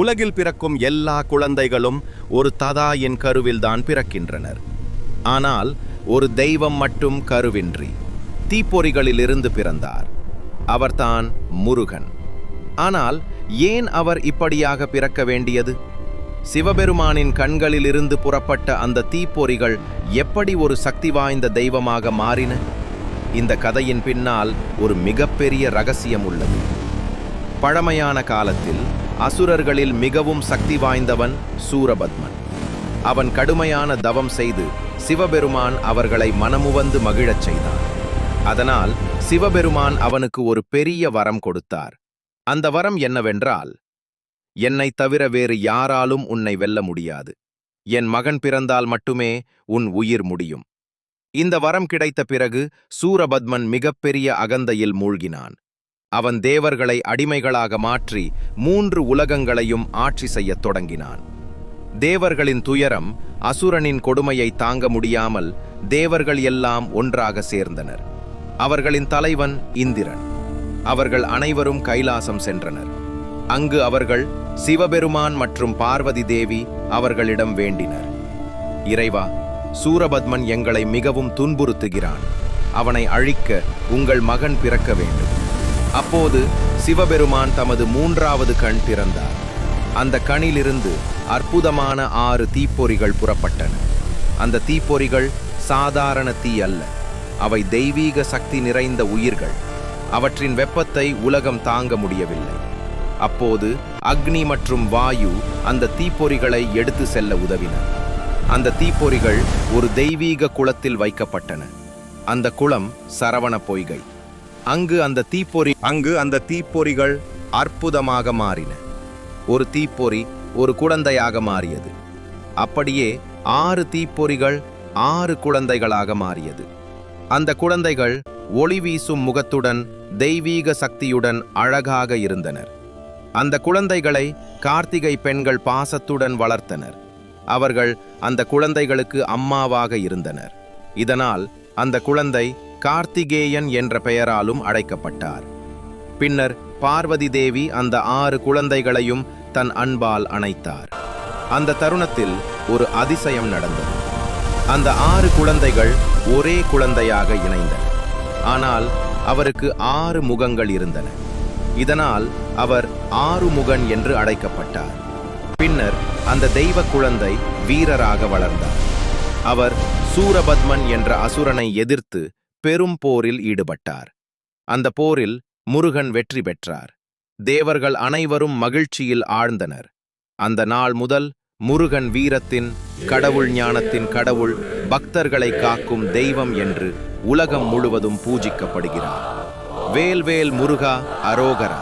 உலகில் பிறக்கும் எல்லா குழந்தைகளும் ஒரு ததாயின் கருவில்தான் பிறக்கின்றனர். ஆனால் ஒரு தெய்வம் மட்டும் கருவின்றி தீப்பொறிகளிலிருந்து பிறந்தார். அவர்தான் முருகன். ஆனால் ஏன் அவர் இப்படியாக பிறக்க வேண்டியது? சிவபெருமானின் கண்களிலிருந்து புறப்பட்ட அந்த தீப்பொறிகள் எப்படி ஒரு சக்தி வாய்ந்த தெய்வமாக மாறின? இந்த கதையின் பின்னால் ஒரு மிகப்பெரிய ரகசியம் உள்ளது. பழமையான காலத்தில் அசுரர்களில் மிகவும் சக்தி வாய்ந்தவன் சூரபத்மன். அவன் கடுமையான தவம் செய்து சிவபெருமான் அவர்களை மனமுவந்து மகிழச் செய்தான். அதனால் சிவபெருமான் அவனுக்கு ஒரு பெரிய வரம் கொடுத்தார். அந்த வரம் என்னவென்றால், என்னை தவிர வேறு யாராலும் உன்னை வெல்ல முடியாது. என் மகன் பிறந்தால் மட்டுமே உன் உயிர் முடியும். இந்த வரம் கிடைத்த பிறகு சூரபத்மன் மிகப்பெரிய அகந்தையில் மூழ்கினான். அவன் தேவர்களை அடிமைகளாக மாற்றி 3 உலகங்களையும் ஆட்சி செய்யத் தொடங்கினான். தேவர்களின் துயரம், அசுரனின் கொடுமையை தாங்க முடியாமல் தேவர்கள் எல்லாம் ஒன்றாக சேர்ந்தனர். அவர்களின் தலைவன் இந்திரன். அவர்கள் அனைவரும் கைலாசம் சென்றனர். அங்கு அவர்கள் சிவபெருமான் மற்றும் பார்வதி தேவி அவர்களிடம் வேண்டினர். இறைவா, சூரபத்மன் எங்களை மிகவும் துன்புறுத்துகிறான். அவனை அழிக்க உங்கள் மகன் பிறக்க வேண்டும். அப்போது சிவபெருமான் தமது 3வது கண் திறந்தார். அந்த கண்ணிலிருந்து அற்புதமான 6 தீப்பொறிகள் புறப்பட்டன. அந்த தீப்பொறிகள் சாதாரண தீ அல்ல, அவை தெய்வீக சக்தி நிறைந்த உயிர்கள். அவற்றின் வெப்பத்தை உலகம் தாங்க முடியவில்லை. அப்போது அக்னி மற்றும் வாயு அந்த தீப்பொறிகளை எடுத்து செல்ல உதவின. அந்த தீப்பொறிகள் ஒரு தெய்வீக குளத்தில் வைக்கப்பட்டன. அந்த குளம் சரவண பொய்கை. அங்கு அந்த தீப்பொறிகள் அற்புதமாக மாறின. ஒரு தீப்பொறி ஒரு குழந்தையாக மாறியது. அப்படியே 6 தீப்பொறிகள் 6 குழந்தைகளாக மாறியது. அந்த குழந்தைகள் ஒளி வீசும் முகத்துடன் தெய்வீக சக்தியுடன் அழகாக இருந்தனர். அந்த குழந்தைகளை கார்த்திகை பெண்கள் பாசத்துடன் வளர்த்தனர். அவர்கள் அந்த குழந்தைகளுக்கு அம்மாவாக இருந்தனர். இதனால் அந்த குழந்தை கார்த்திகேயன் என்ற பெயராலும் அழைக்கப்பட்டார். பின்னர் பார்வதி தேவி அந்த 6 குழந்தைகளையும் தன் அன்பால் அணைத்தார். அந்த தருணத்தில் ஒரு அதிசயம் நடந்தது. அந்த 6 குழந்தைகள் ஒரே குழந்தையாக இணைந்தன. ஆனால் அவருக்கு 6 முகங்கள் இருந்தன. இதனால் அவர் 6 முகன் என்று அழைக்கப்பட்டார். பின்னர் அந்த தெய்வ குழந்தை வீரராக வளர்ந்தார். அவர் சூரபத்மன் என்ற அசுரனை எதிர்த்து பெரும் போரில் ஈடுபட்டார். அந்த போரில் முருகன் வெற்றி பெற்றார். தேவர்கள் அனைவரும் மகிழ்ச்சியில் ஆழ்ந்தனர். அந்த நாள் முதல் முருகன் வீரத்தின் கடவுள், ஞானத்தின் கடவுள், பக்தர்களை காக்கும் தெய்வம் என்று உலகம் முழுவதும் பூஜிக்கப்படுகிறார். வேல் வேல் முருகா, அரோகரா.